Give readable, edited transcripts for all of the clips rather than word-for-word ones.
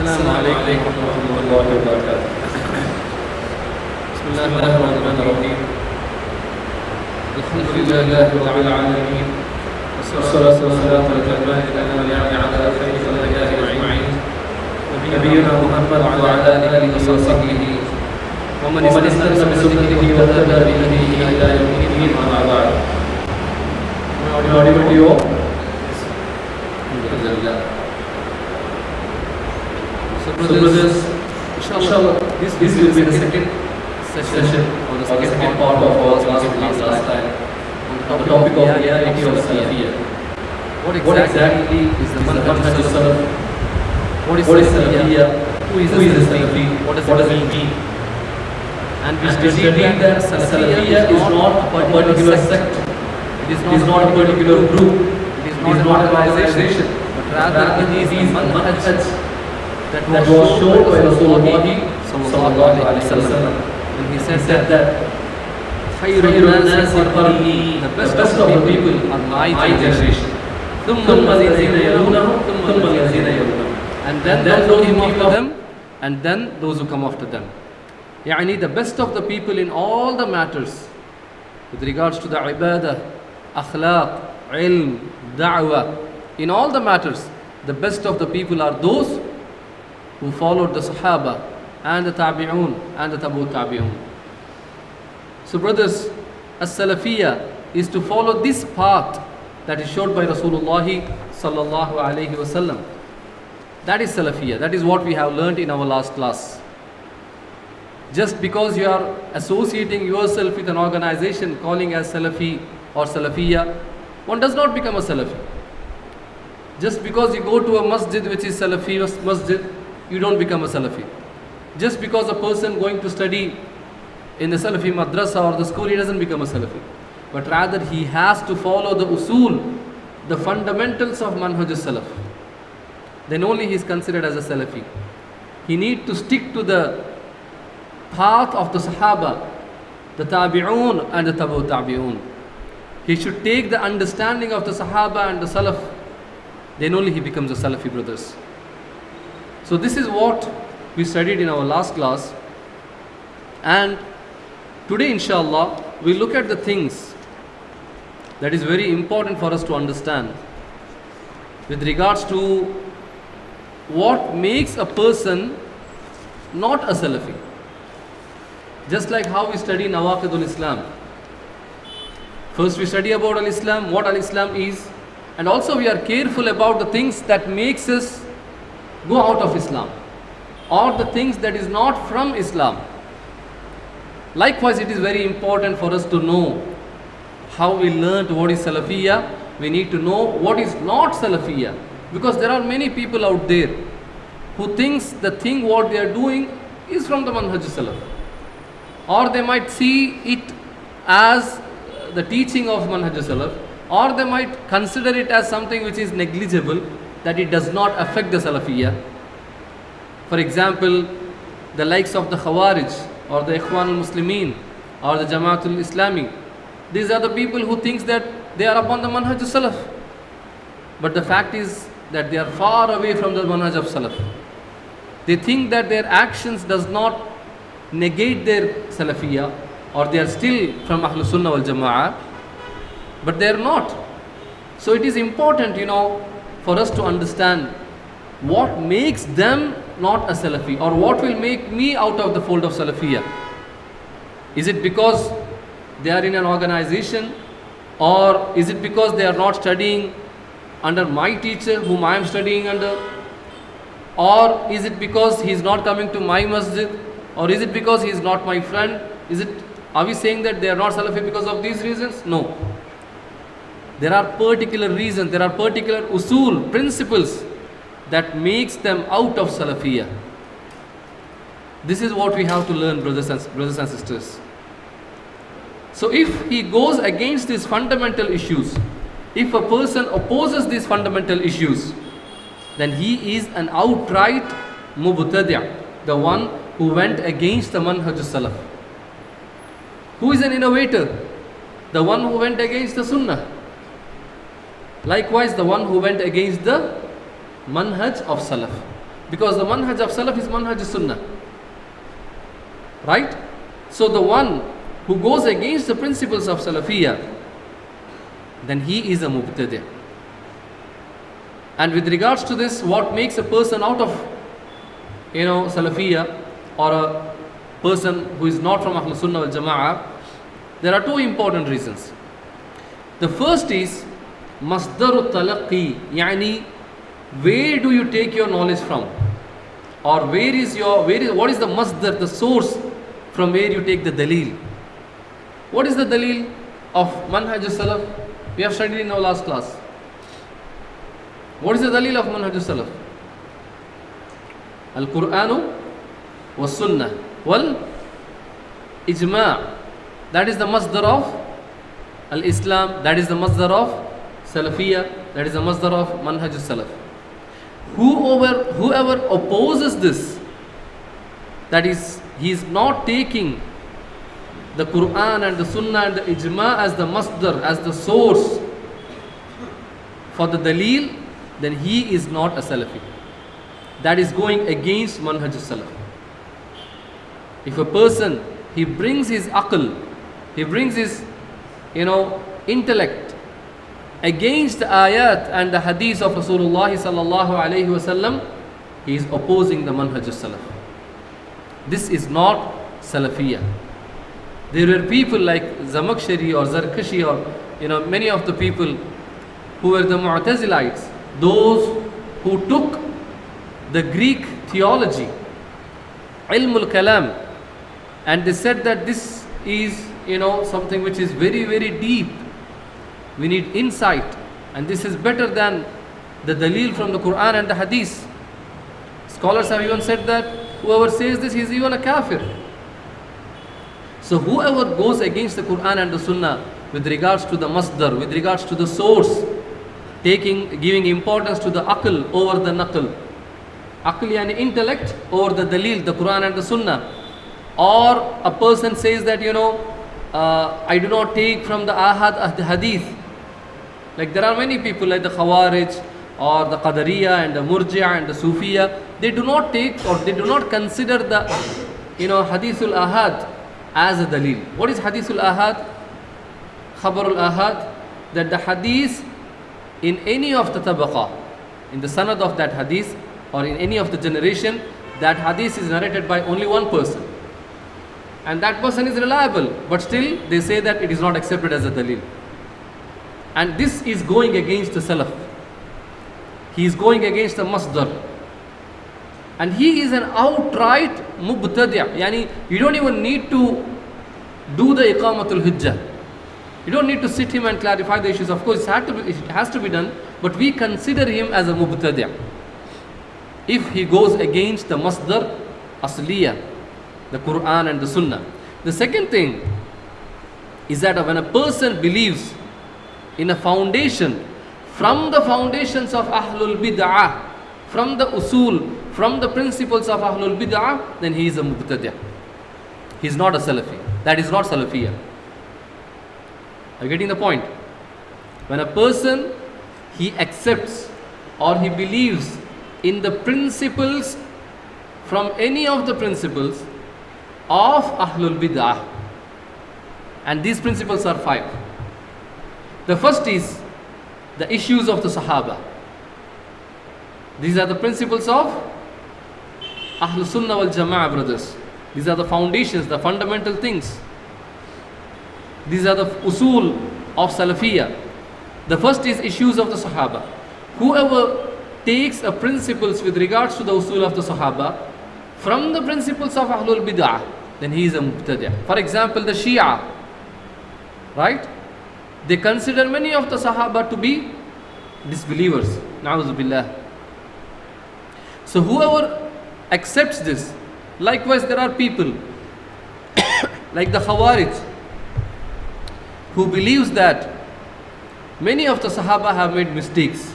السلام عليكم ورحمة الله وبركاته. بسم الله الرحمن الرحيم. الحمد لله رب العالمين، والصلاة والسلام على خير خلق الله أجمعين، نبينا محمد وعلى آله وصحبه ومن استنى بسنته واهتدى بهديه إلى يوم الدين. أما بعد. So brothers, inshallah, this will be the second session or the second part of our class last time on the topic of reality of Salafiyyah. What exactly is the manhaj of Salaf? What is Salafiyyah? Who is a Salafi? What does it mean? And we studied that Salafiyyah is not a particular sect. It is not a particular group. It is not an organization. But rather it is a manhaj that was shown by Rasulullah sallallahu alaihi wasallam. And he said that the best of the people are my generation. And then those who came after them, and then those who come after them. Yani the best of the people in all the matters with regards to the ibadah, akhlaq, ilm, da'wah, in all the matters, the best of the people are those who followed the Sahaba and the Tabi'un and the Tabu Tabi'un. So brothers, as-Salafiyyah is to follow this path that is showed by Rasulullah sallallahu alayhi wasallam. That is Salafiyyah. That is what we have learned in our last class. Just because you are associating yourself with an organization calling as Salafi or Salafiyyah, one does not become a Salafi. Just because you go to a masjid which is Salafi masjid, you don't become a Salafi. Just because a person going to study in the Salafi madrasa or the school, he doesn't become a Salafi. But rather he has to follow the usul, the fundamentals of manhaj salaf. Then only he is considered as a Salafi. He need to stick to the path of the Sahaba, the Tabi'un and the Tabu Tabi'un. He should take the understanding of the Sahaba and the Salaf. Then only he becomes a Salafi, brothers. So this is what we studied in our last class, and today inshallah we look at the things that is very important for us to understand with regards to what makes a person not a Salafi. Just like how we study Nawaqidul Islam. First we study about Al-Islam, what Al-Islam is, and also we are careful about the things that makes us go out of Islam, or the things that is not from Islam. Likewise, it is very important for us to know how we learnt what is Salafiyyah. We need to know what is not Salafiyyah, because there are many people out there who thinks the thing what they are doing is from the manhaj salaf, or they might see it as the teaching of manhaj salaf, or they might consider it as something which is negligible, that it does not affect the Salafiyyah. For example, the likes of the Khawarij or the Ikhwan al-Muslimin or the Jamaatul Islami, these are the people who thinks that they are upon the manhaj of Salaf. But the fact is that they are far away from the manhaj of Salaf. They think that their actions does not negate their Salafiyyah, or they are still from Ahlus Sunnah wal Jama'ah, but they are not. So it is important, for us to understand what makes them not a Salafi, or what will make me out of the fold of Salafiyyah. Is it because they are in an organization, or is it because they are not studying under my teacher whom I am studying under, or is it because he is not coming to my masjid, or is it because he is not my friend? Are we saying that they are not Salafi because of these reasons? No. There are particular reasons, there are particular usul, principles that makes them out of Salafiyyah. This is what we have to learn, brothers and sisters. So if he goes against these fundamental issues, if a person opposes these fundamental issues, then he is an outright mubtadi', the one who went against the manhaj salaf. Who is an innovator? The one who went against the sunnah. Likewise, the one who went against the manhaj of salaf. Because the manhaj of Salaf is manhaj Sunnah. Right? So the one who goes against the principles of Salafiyyah, then he is a mubtadi'. And with regards to this, what makes a person out of Salafiyyah, or a person who is not from Ahlus Sunnah wal Jama'ah, there are two important reasons. The first is masdarut talaqqi, yani where do you take your knowledge from, or what is the masdar, the source from where you take the dalil. What is the dalil of manhaj salaf? We have studied in our last class. What is the dalil of manhaj salaf? Al-Qur'anu was sunnah wal ijma'. That is the masdar of al-Islam, that is the masdar of Salafiyyah, that is the masdar of manhaj salaf. Whoever opposes this, that is, he is not taking the Quran and the Sunnah and the Ijma as the masdar, as the source for the dalil, then he is not a Salafi. That is going against manhaj salaf. If a person, he brings his aql, he brings his intellect against the ayat and the hadith of Rasulullah sallallahu alayhi wasallam, he is opposing the manhaj salaf. This is not Salafiyyah. There were people like Zamakhshari or Zarkashi or many of the people who were the Mu'tazilites, those who took the Greek theology, ilmul kalam, and they said that this is something which is very, very deep. We need insight, and this is better than the dalil from the Quran and the hadith. Scholars have even said that whoever says this, he is even a kafir. So whoever goes against the Quran and the Sunnah with regards to the masdar, with regards to the source, giving importance to the aql over the naql, aql yani intellect over the dalil, the Quran and the Sunnah, or a person says that I do not take from the ahad of the hadith. Like there are many people like the Khawarij or the Qadariyah and the Murji'ah and the Sufiyah, they do not take or they do not consider the hadithul ahad as a dalil. What is hadithul ahad? Khabarul ahad, that the hadith in any of the tabaqah, in the sanad of that hadith or in any of the generation, that hadith is narrated by only one person, and that person is reliable, but still they say that it is not accepted as a dalil. And this is going against the salaf. He is going against the masdar, and he is an outright mubtadi'. Yani you don't even need to do the iqamatul hujjah. You don't need to sit him and clarify the issues. Of course it has to be done, but we consider him as a mubtadi'. If he goes against the masdar asliyah, the Quran and the Sunnah. The second thing is that when a person believes in a foundation from the foundations of Ahlul Bid'ah, from the usul, from the principles of Ahlul Bid'ah, then he is a mubtadi'. He is not a Salafi. That is not Salafiyyah. Are you getting the point? When a person, he accepts or he believes in the principles from any of the principles of Ahlul Bid'ah, and these principles are 5. The first is the issues of the Sahaba. These are the principles of Ahlus Sunnah wal Jama'ah, brothers. These are the foundations, the fundamental things. These are the usul of Salafiyyah. The first is issues of the Sahaba. Whoever takes a principles with regards to the usul of the Sahaba from the principles of Ahlul Bid'ah, then he is a mubtadi'. For example, the Shia, right? They consider many of the Sahaba to be disbelievers. Na'udhu billah. So whoever accepts this, likewise there are people like the Khawarij who believes that many of the Sahaba have made mistakes.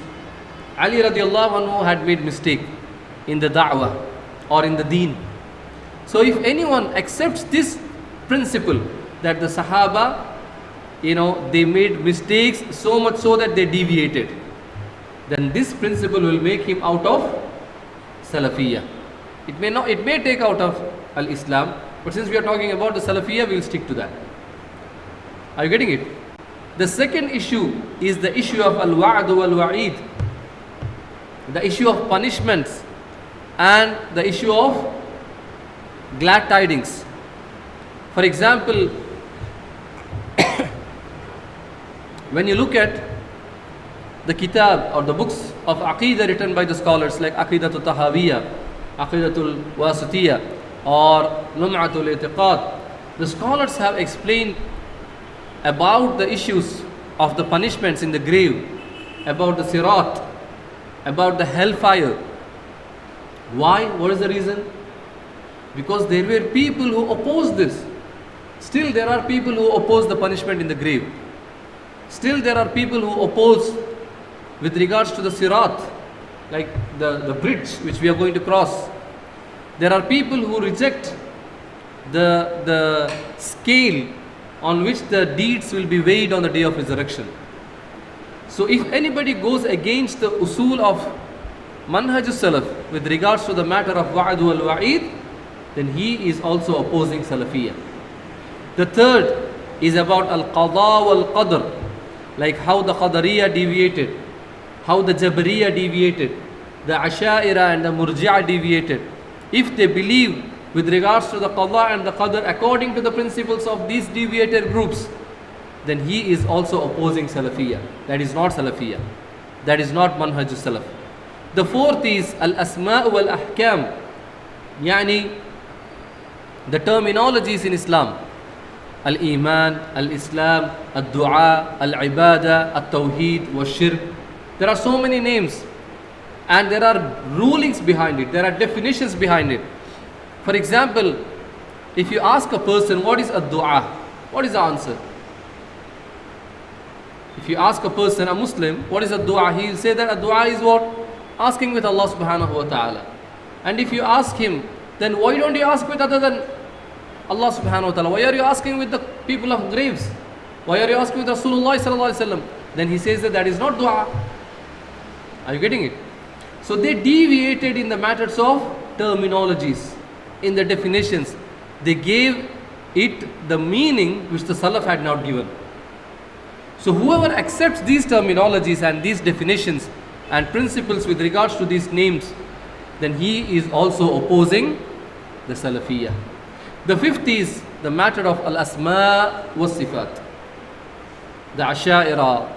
Ali radiallahu anhu had made mistake in the da'wah or in the deen. So if anyone accepts this principle that the Sahaba, they made mistakes so much so that they deviated, then this principle will make him out of Salafiyyah. It may take out of al-Islam, but since we are talking about the Salafiyyah, we will stick to that. Are you getting it? The second issue is the issue of al-wa'd wal-wa'id, the issue of punishments and the issue of glad tidings. For example, when you look at the kitab or the books of Aqidah written by the scholars like Aqidatul Tahawiyah, Aqidatul Wasitiyah or Lum'atul I'tiqad, the scholars have explained about the issues of the punishments in the grave, about the sirat, about the hellfire. Why? What is the reason? Because there were people who opposed this. Still there are people who oppose the punishment in the grave. Still there are people who oppose with regards to the sirat, like the bridge which we are going to cross. There are people who reject the scale on which the deeds will be weighed on the day of resurrection. So if anybody goes against the usul of manhaj salaf with regards to the matter of wa'd wal wa'id, then he is also opposing Salafiyyah. The third is about al-qada wal qadr, like how the Qadariyah deviated, how the Jabariyah deviated, the Asha'ira and the Murji'ah deviated. If they believe with regards to the qada and the qadr according to the principles of these deviated groups, then he is also opposing Salafiyyah. That is not Salafiyyah. That is not manhaj salaf. The fourth is al-asma' wal ahkam, yani the terminologies in Islam: al-iman, al-islam, al-du'a, al-ibadah, al-tawheed, wa-shirk. There are so many names and there are rulings behind it, there are definitions behind it. For example, if you ask a person what is ad-du'a, what is the answer? If you ask a person, a Muslim, what is ad-du'a, he will say that ad-du'a is what? Asking with Allah subhanahu wa ta'ala. And if you ask him, then why don't you ask with other than Allah subhanahu wa ta'ala? Why are you asking with the people of graves? Why are you asking with Rasulullah sallallahu alaihi wasallam? Then he says that is not dua. Are you getting it? So they deviated in the matters of terminologies, in the definitions. They gave it the meaning which the Salaf had not given. So whoever accepts these terminologies and these definitions and principles with regards to these names, then he is also opposing the Salafiyyah. The fifth is the matter of al-asma wa sifat. The Asha'ira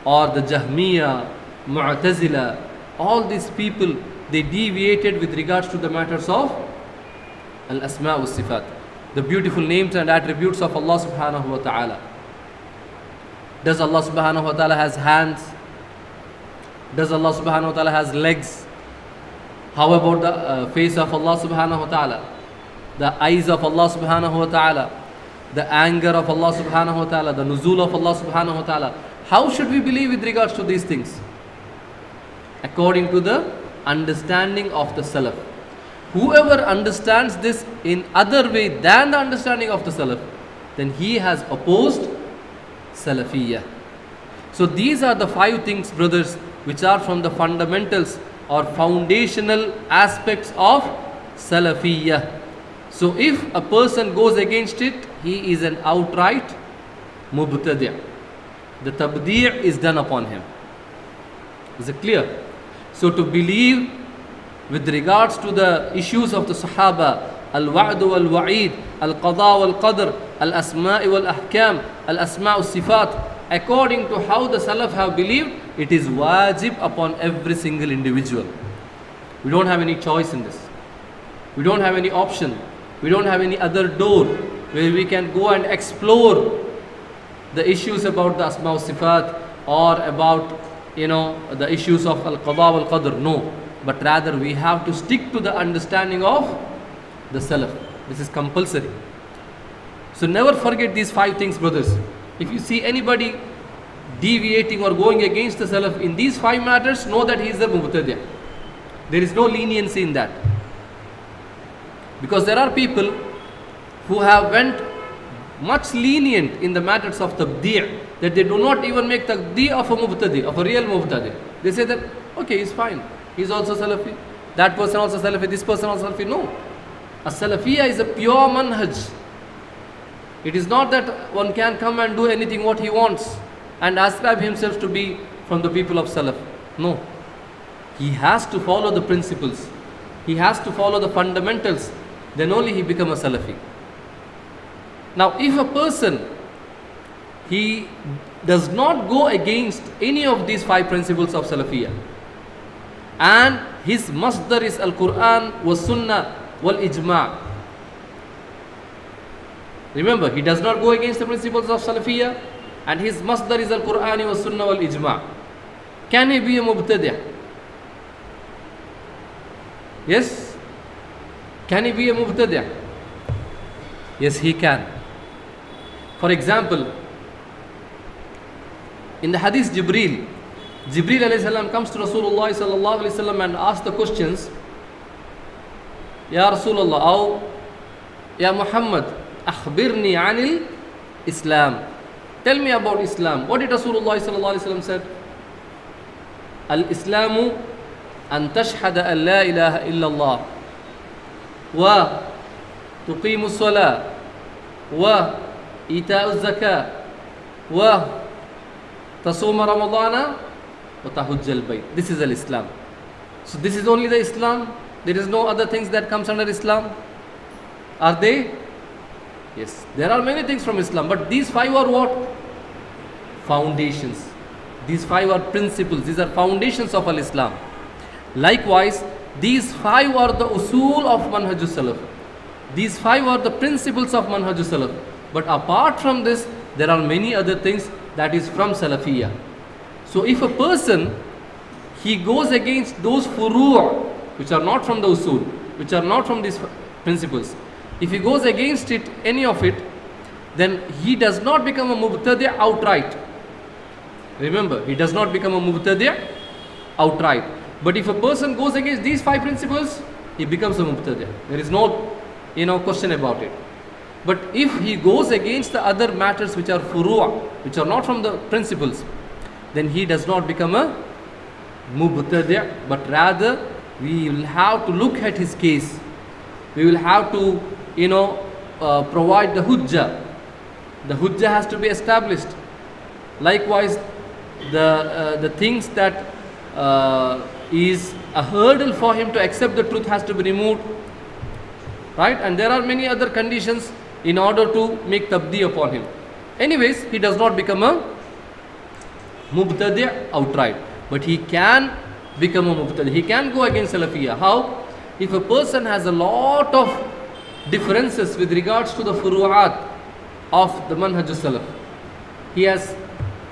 or the Jahmiyyah, Mu'tazila, all these people, they deviated with regards to the matters of al-asma wa sifat, the beautiful names and attributes of Allah subhanahu wa ta'ala. Does Allah subhanahu wa ta'ala has hands? Does Allah subhanahu wa ta'ala has legs? How about the face of Allah subhanahu wa ta'ala? The eyes of Allah subhanahu wa ta'ala? The anger of Allah subhanahu wa ta'ala? The nuzul of Allah subhanahu wa ta'ala? How should we believe with regards to these things? According to the understanding of the Salaf. Whoever understands this in other way than the understanding of the Salaf, then he has opposed Salafiyyah. So these are the 5 things, brothers, which are from the fundamentals or foundational aspects of Salafiyyah. So if a person goes against it, he is an outright mubtadi'. The tabdi' is done upon him. Is it clear? So to believe with regards to the issues of the Sahaba, al-wa'd wal-wa'id, al-qada wal-qadr, al-asma' wal-ahkam, al-asma' wal-sifat, according to how the Salaf have believed, it is wajib upon every single individual. We don't have any choice in this. We don't have any option. We don't have any other door where we can go and explore the issues about the asma' sifat or about the issues of al-qada wal-qadr. No, but rather we have to stick to the understanding of the Salaf. This is compulsory. So never forget these 5 things, brothers. If you see anybody deviating or going against the Salaf in these 5 matters, know that he is a mubtadi'. There is no leniency in that. Because there are people who have went much lenient in the matters of tabdi', that they do not even make tabdi' of a mubtadi', of a real mubtadi'. They say that, okay, he's fine. He's also Salafi. that person also Salafi, this person also Salafi. No. A Salafiyyah is a pure manhaj. It is not that one can come and do anything what he wants and ascribe himself to be from the people of Salaf. No. He has to follow the principles. He has to follow the fundamentals. Then only he become a Salafi. Now, if a person, he does not go against any of these 5 principles of Salafiyyah, and his masdar is Al-Quran wa Sunnah wal Ijma'. Remember, he does not go against the principles of Salafiyyah, and his masdar is Al-Quran wa Sunnah wal Ijma'. Can he be a mubtadi'? Yes? Can he be a mubtadi'? Yes, he can. For example, in the hadith Jibreel alayhi salam comes to Rasulullah sallallahu alayhi wasallam and asks the questions, Ya Rasulullah, aw Ya Muhammad, akhbirni anil Islam. Tell me about Islam. What did Rasulullah sallallahu alayhi wasallam said? Al-Islamu an tashhada an la ilaha illallah wa tuqimu as-salah wa ita'u az-zakah wa tasuma ramadana wa tahujja al-bayt. This is al-Islam. So this is only the Islam. There is no other things that comes under Islam. Are they? Yes. There are many things from Islam, but these 5 are what? Foundations. These 5 are principles. These are foundations of al-Islam. Likewise, these 5 are the usul of Manhajus Salaf. These 5 are the principles of Manhajus Salaf. But apart from this, there are many other things that is from Salafiyyah. So if a person, he goes against those furu' which are not from the usul, which are not from these principles, if he goes against it, any of it, then he does not become a mubtadi' outright. Remember, he does not become a mubtadi' outright. But if a person goes against these 5 principles, he becomes a mubtadi'. There is no, question about it. But if he goes against the other matters which are furu', which are not from the principles, then he does not become a mubtadi', but rather we will have to look at his case. We will have to, provide the hujjah. The hujjah has to be established. Likewise, the things that is a hurdle for him to accept the truth has to be removed. Right? And there are many other conditions in order to make tabdi upon him. Anyways, he does not become a mubtadi' outright. But he can become a mubtadi'. He can go against Salafiyyah. How? If a person has a lot of differences with regards to the furu'at of the Manhajus Salaf, he has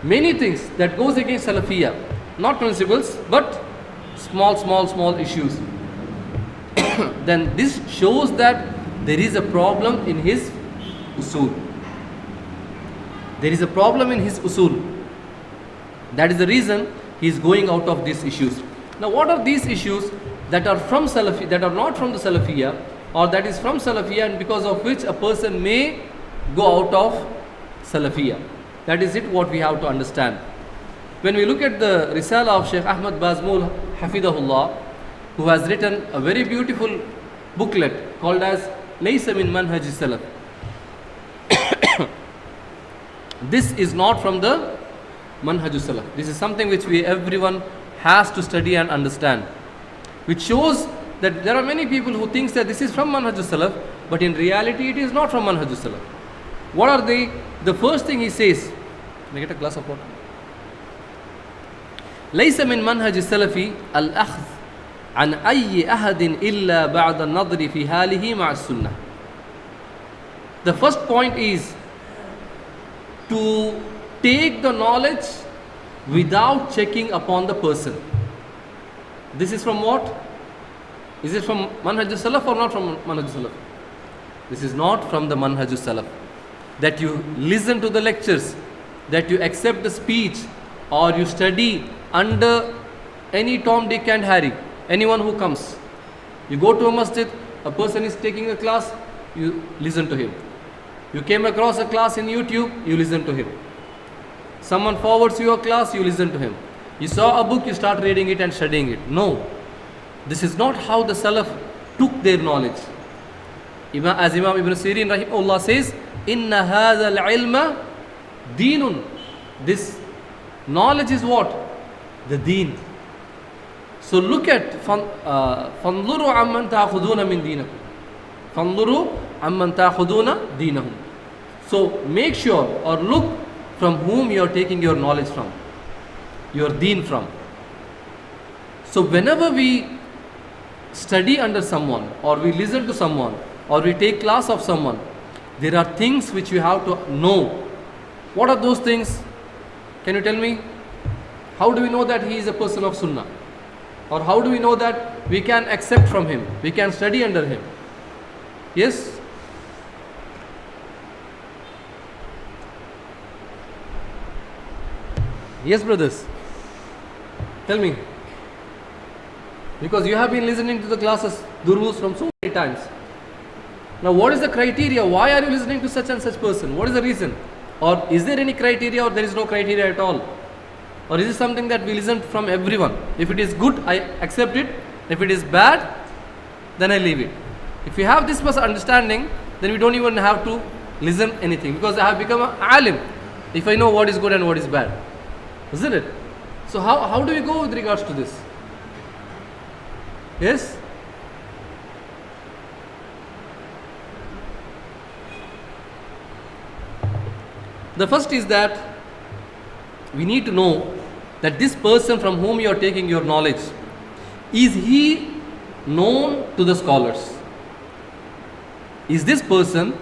many things that goes against Salafiyyah, not principles, but small issues. Then this shows that there is a problem in his usul. There is a problem in his usul. That is the reason he is going out of these issues. Now, what are these issues that are from Salafi, that are not from the Salafiyyah, or that is from Salafiyyah and because of which a person may go out of Salafiyyah? That is it what we have to understand. When we look at the Risala of Sheikh Ahmad Bazmul Hafidahullah, who has written a very beautiful booklet called as Laysa min Manhaj Salaf. This is not from the Manhaj Salaf. This is something which everyone has to study and understand, which shows that there are many people who think that this is from Manhaj Salaf, but in reality it is not from Manhaj Salaf. What are they? The first thing he says, can I get a glass of water? ليس من منهج السلف الأخذ عن أي أحد إلا بعد النظر في حاله مع السنة. The first point is to take the knowledge without checking upon the person. This is from what? Is it from Manhaj Salaf or not from Manhaj Salaf? This is not from the Manhaj Salaf. That you listen to the lectures, that you accept the speech, or you study under any Tom, Dick and Harry, anyone who comes. You go to a masjid, a person is taking a class, you listen to him. You came across a class in YouTube, you listen to him. Someone forwards you a class, you listen to him. You saw a book, you start reading it and studying it. No. This is not how the Salaf took their knowledge. As Imam Ibn Sirin rahimahullah says, Inna hadha al-ilma deenun. This knowledge is what? The deen. So look at فَانْظُرُوا عَمَّنْ تَأْخُذُونَ مِنْ دِينَكُمْ فَانْظُرُوا عَمَّنْ تَأْخُذُونَ دِينَهُمْ. So make sure or look from whom you are taking your knowledge from, your deen from. So whenever we study under someone, or we listen to someone, or we take class of someone, there are things which we have to know. What are those things? Can you tell me? How do we know that he is a person of Sunnah? Or how do we know that we can accept from him, we can study under him? Yes? Yes, brothers. Tell me. Because you have been listening to the classes, durus from so many times. Now what is the criteria? Why are you listening to such and such person? What is the reason? Or is there any criteria, or there is no criteria at all? Or is it something that we listen from everyone? If it is good, I accept it. If it is bad, then I leave it. If we have this much understanding, then we don't even have to listen anything, because I have become an alim if I know what is good and what is bad. Isn't it? So how do we go with regards to this? Yes? The first is that we need to know that this person from whom you are taking your knowledge, is he known to the scholars? Is this person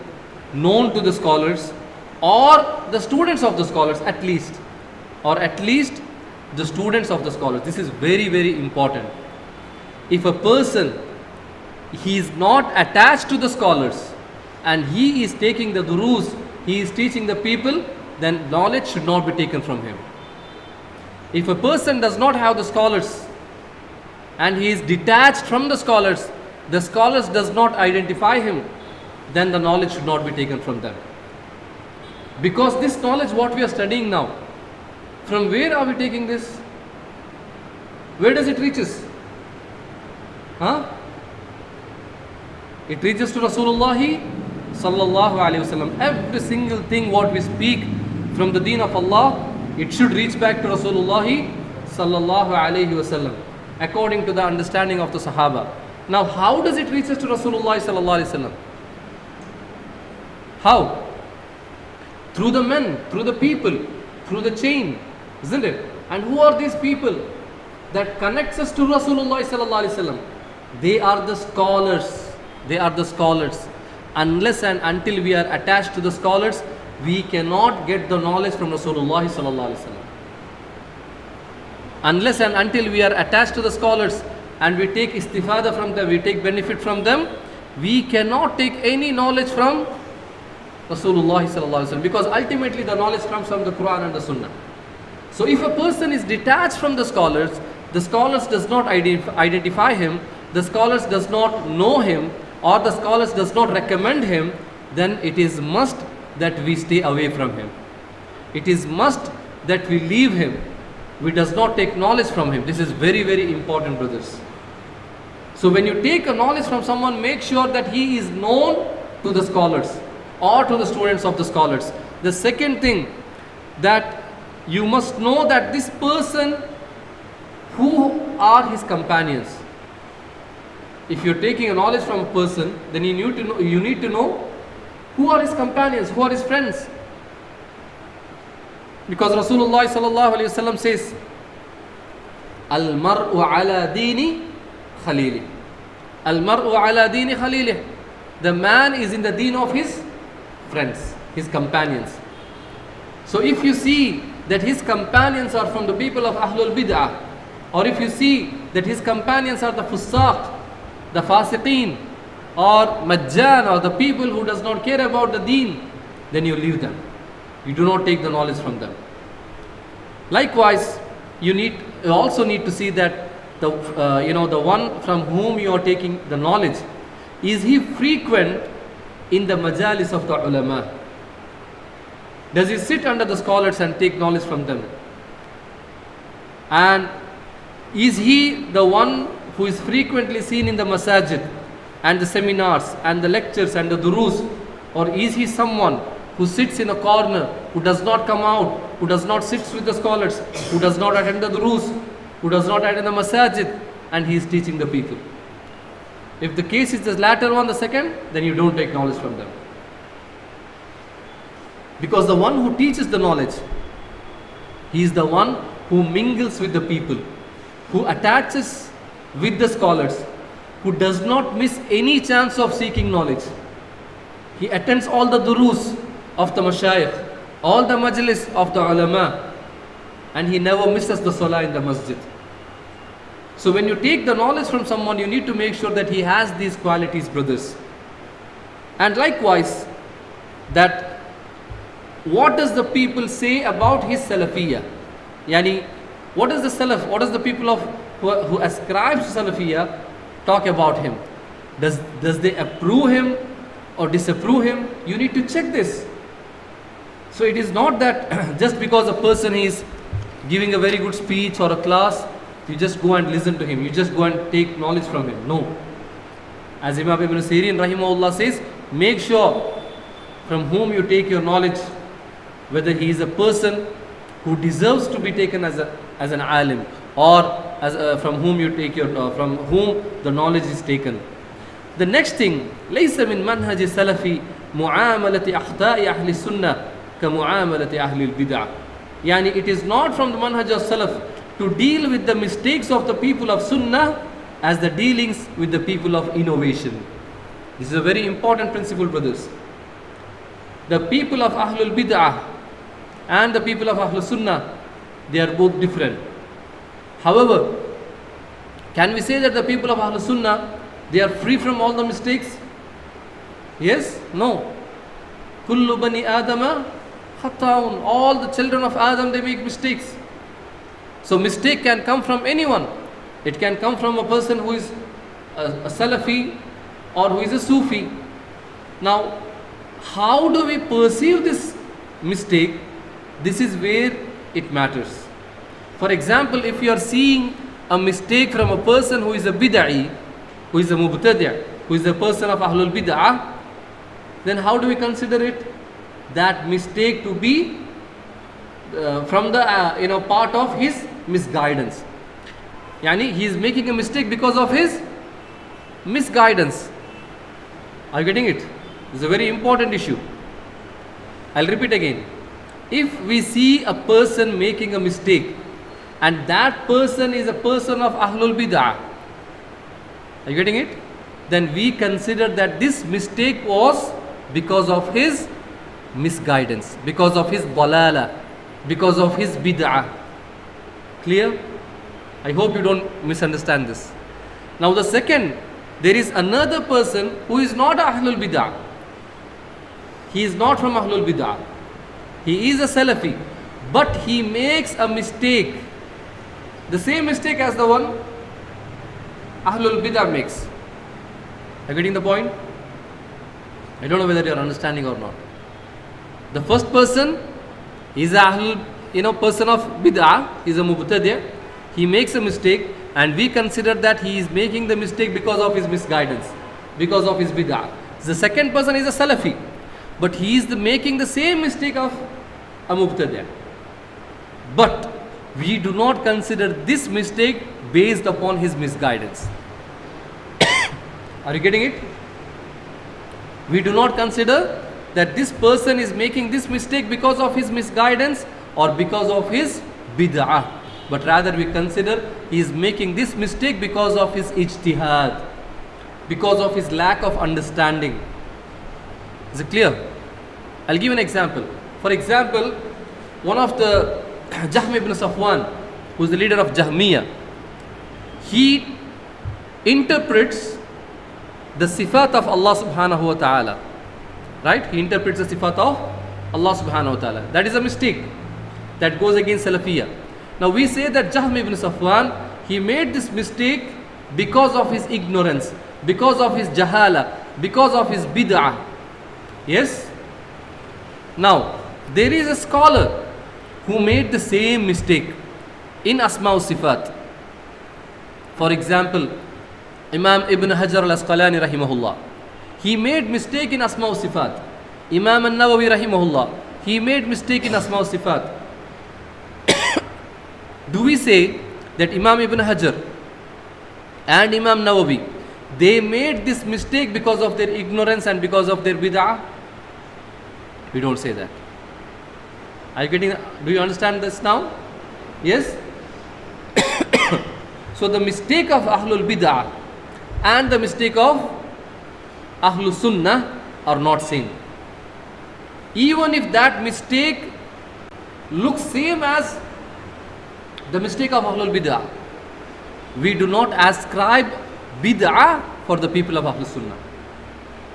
known to the scholars, or the students of the scholars at least? Or at least the students of the scholars. This is very, very important. If a person, he is not attached to the scholars and he is taking the durus, he is teaching the people, then knowledge should not be taken from him. If a person does not have the scholars and he is detached from the scholars does not identify him, then the knowledge should not be taken from them. Because this knowledge what we are studying now, from where are we taking this? Where does it reach us? It reaches to Rasulullah sallallahu alayhi wasallam. Every single thing what we speak from the deen of Allah, it should reach back to Rasulullah sallallahu alayhi wasallam, according to the understanding of the Sahaba. Now how does it reach us to Rasulullah sallallahu alayhi wasallam? How? Through the men, through the people, through the chain, isn't it? And who are these people that connects us to Rasulullah sallallahu alaihi wasallam? They are the scholars. They are the scholars. Unless and until we are attached to the scholars, we cannot get the knowledge from Rasulullah sallallahu alaihi wasallam. Unless and until we are attached to the scholars and we take istifada from them, we take benefit from them, we cannot take any knowledge from Rasulullah sallallahu alaihi wasallam, because ultimately the knowledge comes from the Quran and the Sunnah. So if a person is detached from the scholars does not identify him, the scholars does not know him, or the scholars does not recommend him, then it is must that we stay away from him. It is must that we leave him. We does not take knowledge from him. This is very, very important, brothers. So when you take a knowledge from someone, make sure that he is known to the scholars or to the students of the scholars. The second thing, that you must know that this person, who are his companions. If you're taking a knowledge from a person, then you need to know who are his companions, who are his friends. Because Rasulullah sallallahu alaihi wasallam says, Al-mar'u ala dini khalili. Al-mar'u ala dini khalili. The man is in the deen of his friends, his companions. So if you see that his companions are from the people of Ahlul Bid'ah, or if you see that his companions are the Fusaq, the Fasiqeen, or Majjan, or the people who does not care about the deen, then you leave them. You do not take the knowledge from them. Likewise, you also need to see that the one from whom you are taking the knowledge, is he frequent in the majalis of the ulama? Does he sit under the scholars and take knowledge from them? And is he the one who is frequently seen in the masajid and the seminars and the lectures and the durus, or is he someone who sits in a corner, who does not come out, who does not sit with the scholars, who does not attend the durus, who does not attend the masajid, and he is teaching the people? If the case is the latter one, the second, then you don't take knowledge from them. Because the one who teaches the knowledge, he is the one who mingles with the people, who attaches with the scholars, who does not miss any chance of seeking knowledge. He attends all the durus of the mashayikh, all the majlis of the ulama, and he never misses the salah in the masjid. So when you take the knowledge from someone, you need to make sure that he has these qualities, brothers. And likewise, that what does the people say about his Salafiyyah? Yani, what does the Salaf, what does the people of who ascribes to Salafiyyah talk about him? Does they approve him or disapprove him? You need to check this. So it is not that just because a person is giving a very good speech or a class, you just go and listen to him, you just go and take knowledge from him. No. As Imam Ibn Sirin rahimahullah says, make sure from whom you take your knowledge, whether he is a person who deserves to be taken as an alim, or from whom you take from whom the knowledge is taken. The next thing, ليس من منهج السلف معاملة أخطاء أهل السنة كمعاملة أهل البدع. Yani, it is not from the manhaj of Salaf to deal with the mistakes of the people of Sunnah as the dealings with the people of innovation. This is a very important principle, brothers. The people of Ahlul Bid'ah and the people of Ahlul Sunnah, they are both different. However, can we say that the people of Ahlul Sunnah, they are free from all the mistakes? Yes? No. Kullu bani Adama khata'un. All the children of Adam, they make mistakes. So mistake can come from anyone. It can come from a person who is a Salafi or who is a Sufi. Now, how do we perceive this mistake? This is where it matters. For example, if you are seeing a mistake from a person who is a bid'i, who is a mubtadi', who is a person of Ahlul Bid'ah, then how do we consider it? That mistake to be from the part of his misguidance. Yani, he is making a mistake because of his misguidance. Are you getting it? This is a very important issue. I'll repeat again. If we see a person making a mistake and that person is a person of Ahlul Bid'ah, are you getting it? Then we consider that this mistake was because of his misguidance, because of his dalala, because of his bid'ah. Clear? I hope you don't misunderstand this. Now the second, there is another person who is not Ahlul Bid'ah. He is not from Ahlul Bid'ah. He is a Salafi, but he makes a mistake, the same mistake as the one Ahlul Bid'ah makes. Are you getting the point? I don't know whether you are understanding or not. The first person is a Ahlul, person of Bid'ah, is a Mubtadi'. He makes a mistake and we consider that he is making the mistake because of his misguidance, because of his Bid'ah. The second person is a Salafi, but he is making the same mistake of a Mubtadi'. But we do not consider this mistake based upon his misguidance. Are you getting it? We do not consider that this person is making this mistake because of his misguidance or because of his bid'ah, but rather we consider he is making this mistake because of his ijtihad, because of his lack of understanding. Is it clear? I'll give an example. For example, one of the Jahm ibn Safwan, who is the leader of Jahmiyyah, he interprets the sifat of Allah subhanahu wa ta'ala. Right? He interprets the sifat of Allah subhanahu wa ta'ala. That is a mistake. That goes against Salafiyyah. Now we say that Jahm ibn Safwan, he made this mistake because of his ignorance, because of his jahala, because of his bid'ah. Yes? Now, there is a scholar who made the same mistake in Asma' Sifat. For example, Imam Ibn Hajar al-Asqalani rahimahullah, he made mistake in Asma wa Sifat. Imam al-Nawawi rahimahullah, he made mistake in Asma wa Sifat. Do we say that Imam Ibn Hajar and Imam Nawawi, they made this mistake because of their ignorance and because of their bid'ah? We don't say that. Are you getting, do you understand this now? Yes? So the mistake of Ahlul Bid'ah and the mistake of Ahlul Sunnah are not same. Even if that mistake looks same as the mistake of Ahlul Bid'ah, we do not ascribe Bid'ah for the people of Ahlul Sunnah.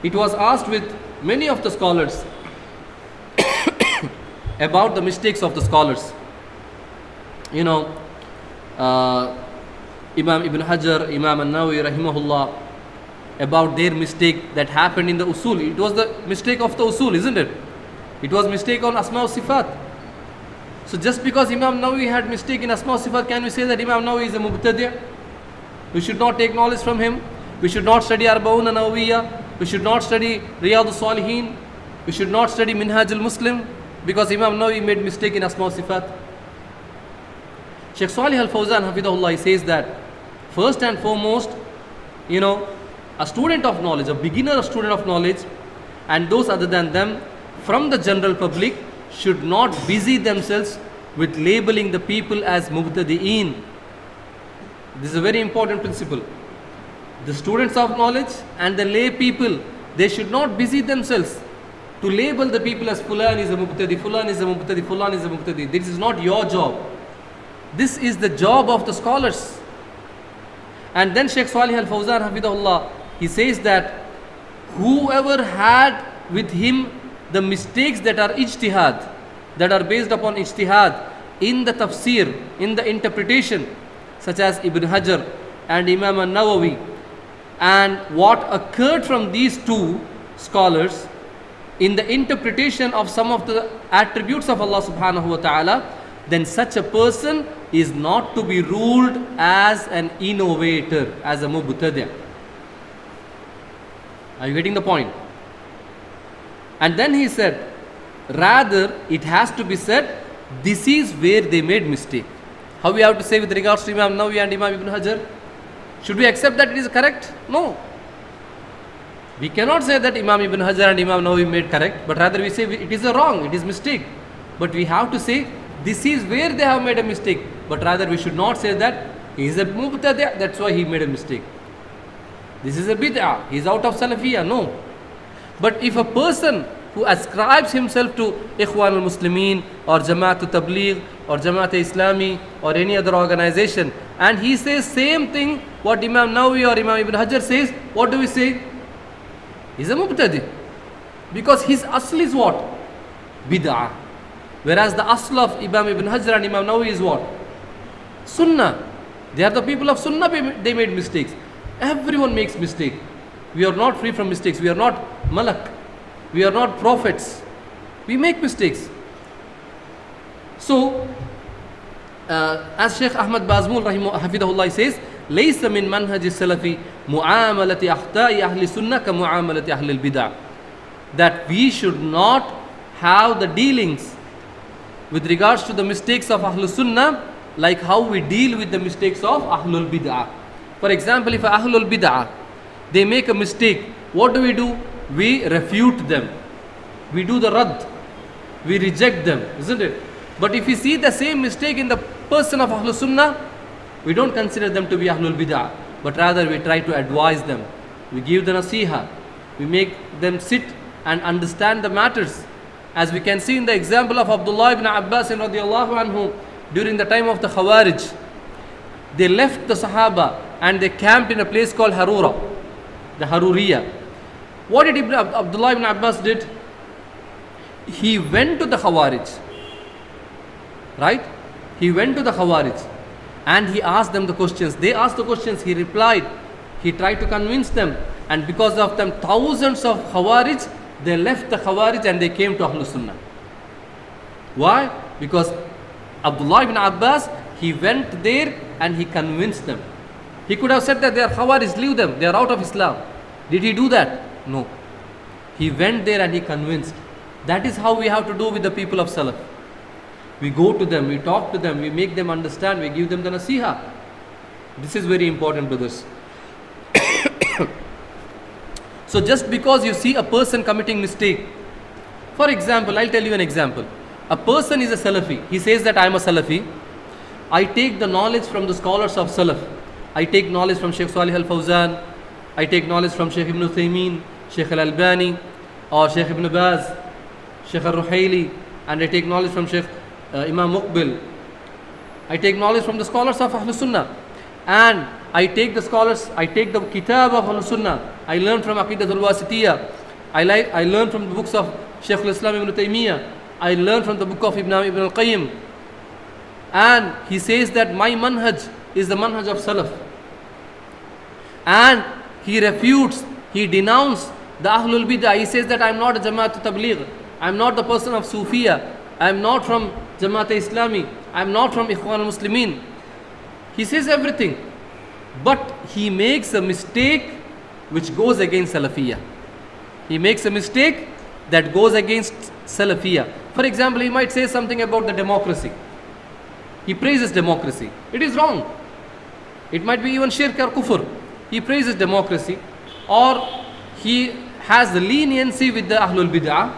It was asked with many of the scholars about the mistakes of the scholars. You know, Imam Ibn Hajar, Imam al-Nawawi rahimahullah, about their mistake that happened in the usul. It was the mistake of the usul, isn't it? It was mistake on Asma wa Sifat. So just because Imam Nawawi had mistake in Asma wa Sifat, can we say that Imam Nawawi is a mubtadi'? We should not take knowledge from him. We should not study Arba'un Nawawiyah. We should not study Riyadh al-Salihin. We should not study Minhaj al-Muslim because Imam Nawawi made mistake in Asma wa Sifat. Shaykh Salih al-Fawzan hafidahullah, he says that first and foremost, you know, a student of knowledge, a beginner student of knowledge, and those other than them from the general public should not busy themselves with labeling the people as mubtadi'een. This is a very important principle. The students of knowledge and the lay people, they should not busy themselves to label the people as Fulan is a mubtadi, Fulan is a mubtadi, Fulan is a mubtadi. This is not your job. This is the job of the scholars. And then Shaykh Salih al-Fawzan hafidahullah, he says that whoever had with him the mistakes that are ijtihad, that are based upon ijtihad in the tafsir, in the interpretation, such as Ibn Hajar and Imam al-Nawawi, and what occurred from these two scholars in the interpretation of some of the attributes of Allah subhanahu wa ta'ala, then such a person is not to be ruled as an innovator, as a mubtadi'. Are you getting the point? And then he said, rather it has to be said, this is where they made mistake. How we have to say with regards to Imam Nawawi and Imam Ibn Hajar? Should we accept that it is correct? No. We cannot say that Imam Ibn Hajar and Imam Nawawi made correct, but rather we say it is a wrong, it is mistake. But we have to say this is where they have made a mistake. But rather we should not say that he is a mubtadi', that's why he made a mistake. This is a bid'ah, he is out of Salafiyyah. No. But if a person who ascribes himself to Ikhwan al-Muslimin or Jamaat al-Tabligh or Jamaat al-Islami or any other organization, and he says same thing what Imam Nawawi or Imam Ibn Hajar says, what do we say? He's a mubtadi'. Because his asl is what? Bid'ah. Whereas the asl of Imam Ibn Hajar and Imam Nawawi is what? Sunnah. They are the people of Sunnah, they made mistakes. Everyone makes mistake. We are not free from mistakes. We are not malak. We are not prophets. We make mistakes. So, as Shaykh Ahmad Bazmul hafidahullah says, لَيْسَ مِن مَنْهَجِ السَّلَفِ مُعَامَلَةِ أَخْطَاءِ أَهْلِ السُّنَّةِ كَمُعَامَلَةِ أَهْلِ الْبِدَعِ. That we should not have the dealings with regards to the mistakes of Ahlul Sunnah like how we deal with the mistakes of Ahlul Bid'ah. For example, if Ahlul Bid'ah, they make a mistake, what do? We refute them. We do the rad. We reject them, isn't it? But if we see the same mistake in the person of Ahlul Sunnah, we don't consider them to be Ahlul Bid'ah, but rather we try to advise them. We give the nasiha. We make them sit and understand the matters. As we can see in the example of Abdullah ibn Abbas radiallahu anhu, during the time of the Khawarij, they left the Sahaba and they camped in a place called Harura, the Haruriya. What did Abdullah ibn Abbas did? He went to the Khawarij, right? He went to the Khawarij and he asked them the questions. They asked the questions, he replied. He tried to convince them, and because of them, thousands of Khawarij, they left the Khawarij and they came to Ahlul Sunnah. Why? Because Abdullah ibn Abbas, he went there and he convinced them. He could have said that they are Khawarij, leave them, they are out of Islam. Did he do that? No. He went there and he convinced. That is how we have to do with the people of Salaf. We go to them, we talk to them, we make them understand, we give them the nasiha. This is very important, brothers. So just because you see a person committing mistake, for example, I'll tell you an example. A person is a Salafi. He says that I am a Salafi. I take the knowledge from the scholars of Salaf. I take knowledge from Sheikh Salih al-Fawzan. I take knowledge from Sheikh Ibn Uthaymeen, Sheikh al-Albani, or Sheikh Ibn Baz, Sheikh al-Ruhaili, and I take knowledge from Sheikh Imam Muqbil. I take knowledge from the scholars of Ahlus Sunnah. And I take the scholars, I take the kitab of Ahlus Sunnah. I learn from Aqidat al-Wasitiyah. I learn from the books of Shaykh al-Islam Ibn Taymiyyah. I learn from the book of Ibn al-Qayyim. And he says that my manhaj is the manhaj of Salaf. And he refutes, he denounced the Ahlul Bid'ah. He says that I am not a Jamaat Tabligh. I am not the person of Sufiya. I am not from Jamaat Islami. I am not from Ikhwan al-Muslimin. He says everything. But he makes a mistake which goes against Salafiyyah. He makes a mistake that goes against Salafiyyah. For example, he might say something about the democracy. He praises democracy. It is wrong. It might be even shirk or kufr. He praises democracy, or he has the leniency with the Ahlul Bid'ah.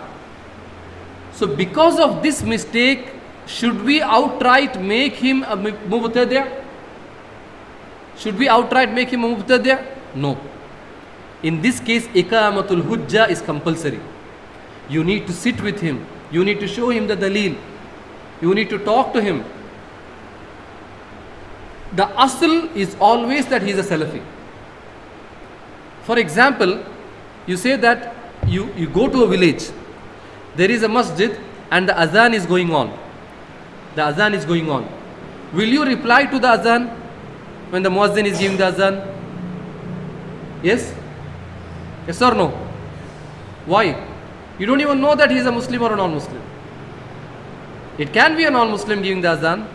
So because of this mistake, should we outright make him a mubtadi'? Should we outright make him a mubtadi'? No. In this case, iqamatul hujjah is compulsory. You need to sit with him. You need to show him the dalil. You need to talk to him. The asl is always that he is a Salafi. For example, you say that you go to a village. There is a masjid and the azan is going on. The azan is going on. Will you reply to the azan when the muazzin is giving the azan? Yes? Yes or no? Why? You don't even know that he is a Muslim or a non-Muslim. It can be a non-Muslim giving the azan.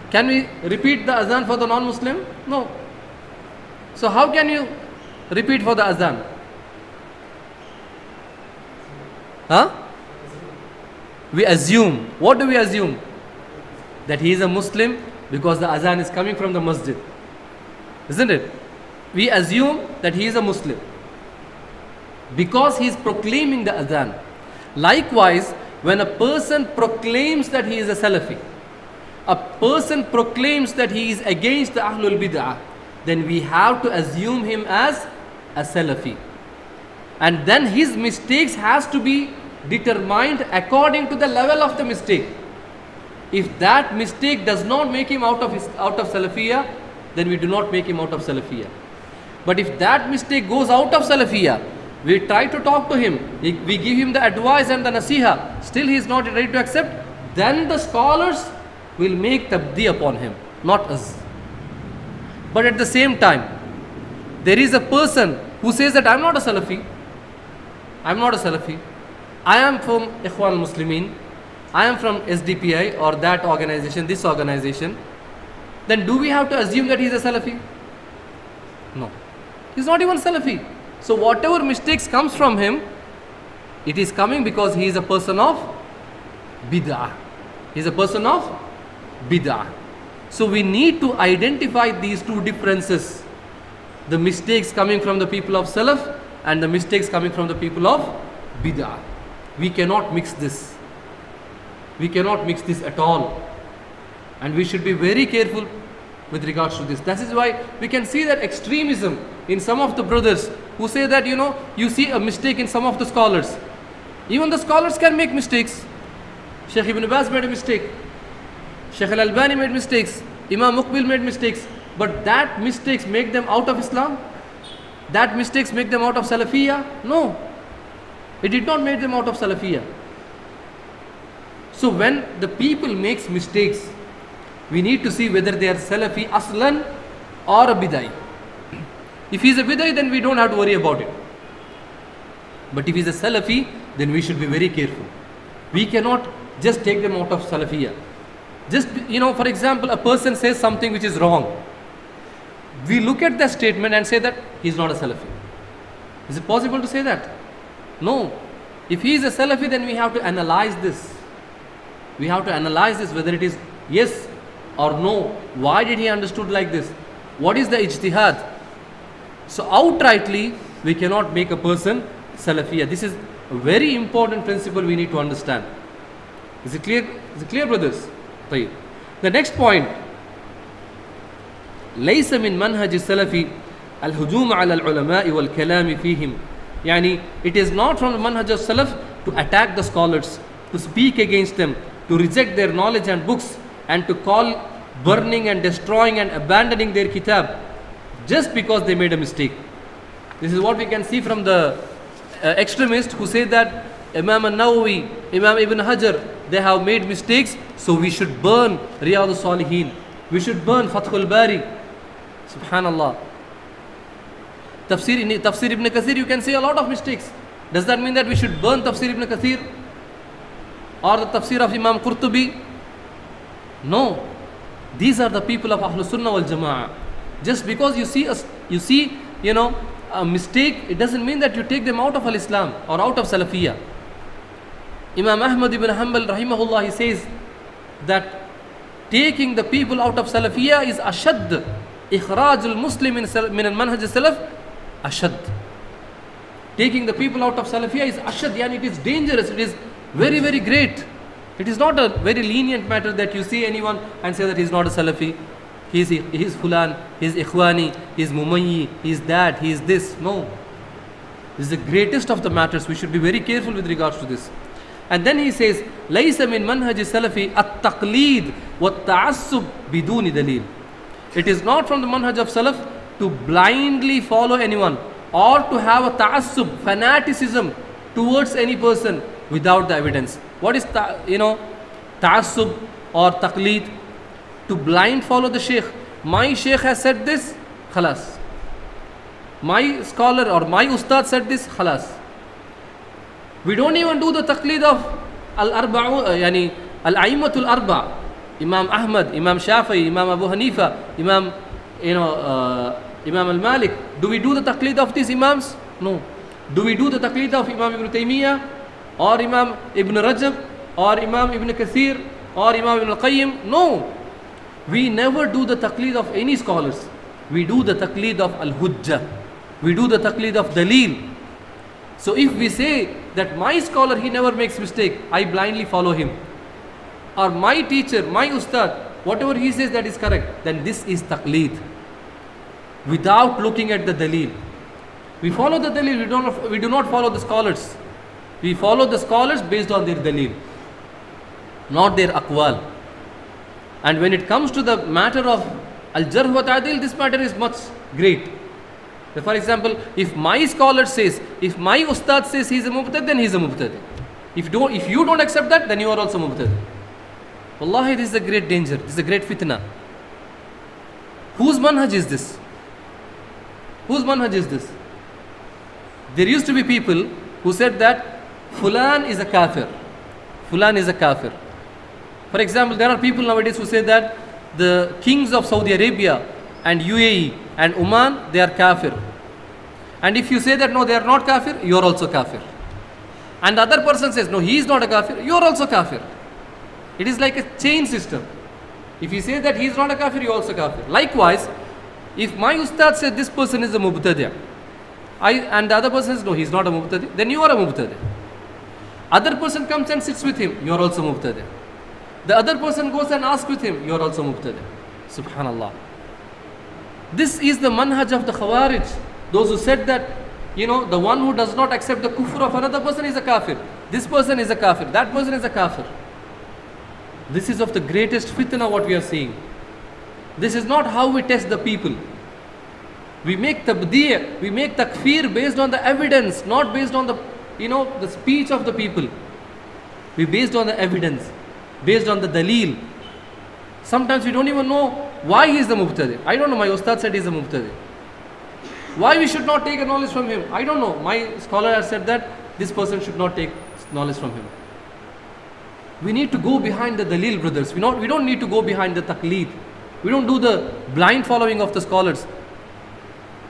Can we repeat the azan for the non-Muslim? No. So how can you repeat for the azan? Huh? We assume. What do we assume? That he is a Muslim because the azan is coming from the masjid. Isn't it? We assume that he is a Muslim because he is proclaiming the azan. Likewise, when a person proclaims that he is a Salafi, a person proclaims that he is against the Ahlul Bid'ah, then we have to assume him as a Salafi. And then his mistakes has to be determined according to the level of the mistake. If that mistake does not make him out of Salafiyyah, then we do not make him out of Salafiyyah. But if that mistake goes out of Salafiyyah, we try to talk to him, we give him the advice and the nasiha, still he is not ready to accept, then the scholars will make tabdi upon him, not us. But at the same time, there is a person who says that I am not a Salafi. I am not a Salafi. I am from Ikhwan al-Muslimin. I am from SDPI or that organization, this organization. Then do we have to assume that he is a Salafi? No. He is not even Salafi. So whatever mistakes comes from him, it is coming because he is a person of bid'ah. He is a person of bid'ah. So we need to identify these two differences. The mistakes coming from the people of Salaf and the mistakes coming from the people of bid'ah. We cannot mix this. We cannot mix this at all. And we should be very careful with regards to this. That is why we can see that extremism in some of the brothers who say that, you see a mistake in some of the scholars. Even the scholars can make mistakes. Shaykh Ibn Baz made a mistake. Shaykh al-Albani made mistakes. Imam Muqbil made mistakes. But that mistakes make them out of Islam? That mistakes make them out of Salafiyyah? No. It did not make them out of Salafiyyah. So when the people makes mistakes, we need to see whether they are Salafi aslan or a bidai. If he is a bidai, then we don't have to worry about it. But if he is a Salafi, then we should be very careful. We cannot just take them out of Salafiyyah. Just, for example, a person says something which is wrong. we look at that statement and say that he's not a Salafi. Is it possible to say that? No. If he is a Salafi, then we have to analyze this. We have to analyze this, whether it is yes or no. Why did he understood like this? What is the ijtihad? So outrightly, we cannot make a person Salafiyyah. This is a very important principle we need to understand. Is it clear? Is it clear, brothers? طيب. The next point. ليس من منهج السلفي الهجوم على العلماء والكلام فيهم. يعني, it is not from the manhaj of Salaf to attack the scholars, to speak against them, to reject their knowledge and books, and to call burning and destroying and abandoning their kitab just because they made a mistake. This is what we can see from the extremists who say that Imam al-Nawawi, Imam Ibn Hajar, they have made mistakes, so we should burn Riyadh al-Salihin, we should burn Fathul Bari. Subhanallah. Tafsir Ibn Kathir, you can say a lot of mistakes. Does that mean that we should burn Tafsir Ibn Kathir or the Tafsir of Imam Qurtubi? No. These are the people of Ahlus Sunnah wal Jama'ah. Just because you see a mistake, it doesn't mean that you take them out of Al-Islam or out of Salafiyyah. Imam Ahmad ibn Hanbal rahimahullah, he says that taking the people out of Salafiyyah is ashad. Ikhraj al-Muslim min al-manhaj al-Salaf ashad. Taking the people out of Salafiyyah is ashad, yani it is dangerous, it is very, very great. It is not a very lenient matter that you see anyone and say that he is not a Salafi. He is Fulan, he is Ikhwani, he is Mumayyi, he is that, he is this. No. This is the greatest of the matters. We should be very careful with regards to this. And then he says, لَيْسَ مِن مَنْهَجِ السَّلَفِ التَّقْلِيدِ وَالتَّعَسُّبِ بِدُونِ دَلِيلٍ. It is not from the manhaj of Salaf to blindly follow anyone or to have a ta'assub, fanaticism towards any person without the evidence. What is ta'assub or taqleed? To blind follow the sheikh. My sheikh has said this, khalas. My scholar or my ustad said this, khalas. We don't even do the taqleed of al-a'immatul arba. Imam Ahmad, Imam Shafi'i, Imam Abu Hanifa, Imam al-Malik. Do we do the taqleed of these imams? No. Do we do the taqleed of Imam Ibn Taymiyyah or Imam Ibn Rajab or Imam Ibn Kathir or Imam Ibn al-Qayyim? No. We never do the taqleed of any scholars. We do the taqleed of al-hujjah. We do the taqleed of dalil. So if we say that my scholar, he never makes mistake, I blindly follow him. Or my teacher, my ustad, whatever he says that is correct, then this is taqleed. Without looking at the dalil. We follow the dalil, we do not follow the scholars. We follow the scholars based on their dalil, not their aqwal. And when it comes to the matter of al-jarh wa ta'dil, this matter is much great. So for example, if my scholar says, if my ustad says he is a mubtadi, then he is a mubtadi. If you don't accept that, then you are also mubtadi. Wallahi, this is a great danger. This is a great fitna. Whose manhaj is this? Whose manhaj is this? There used to be people who said that Fulan is a kafir. Fulan is a kafir. For example, there are people nowadays who say that the kings of Saudi Arabia and UAE and Oman, they are kafir. And if you say that no, they are not kafir, you are also kafir. And the other person says no, he is not a kafir, you are also kafir. It is like a chain system. If you say that he is not a kafir, you are also kafir. Likewise, if my ustad said this person is a mubtadi', and the other person says no, he is not a mubtadi', then you are a mubtadi'. Other person comes and sits with him, you are also mubtadi'. The other person goes and asks with him, you are also mubtadi'. Subhanallah. This is the manhaj of the Khawarij. Those who said that, the one who does not accept the kufr of another person is a kafir. This person is a kafir. That person is a kafir. This is of the greatest fitna what we are seeing. This is not how we test the people. We make tabdi', we make takfir based on the evidence, not based on the speech of the people. We based on the evidence, based on the dalil. Sometimes we don't even know why he is the mubtadi'. I don't know, my ustad said he is a mubtadi'. Why we should not take a knowledge from him? I don't know. My scholar has said that this person should not take knowledge from him. We need to go behind the dalil, brothers. We don't need to go behind the taqleed. We don't do the blind following of the scholars.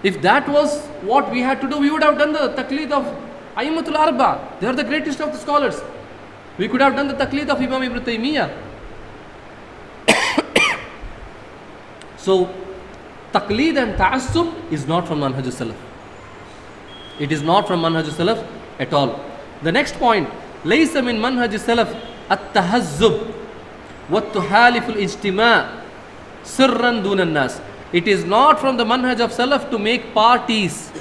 If that was what we had to do, we would have done the taqleed of A'immatul Arba. They are the greatest of the scholars. We could have done the taqleed of Imam Ibn Taymiyyah. So, taqleed and ta'assub is not from Manhaj Salaf. It is not from Manhaj Salaf at all. The next point, ليس من منهج السلف التهذب والتحالف الاجتماع سرا دون الناس. It is not from the manhaj of Salaf to make parties,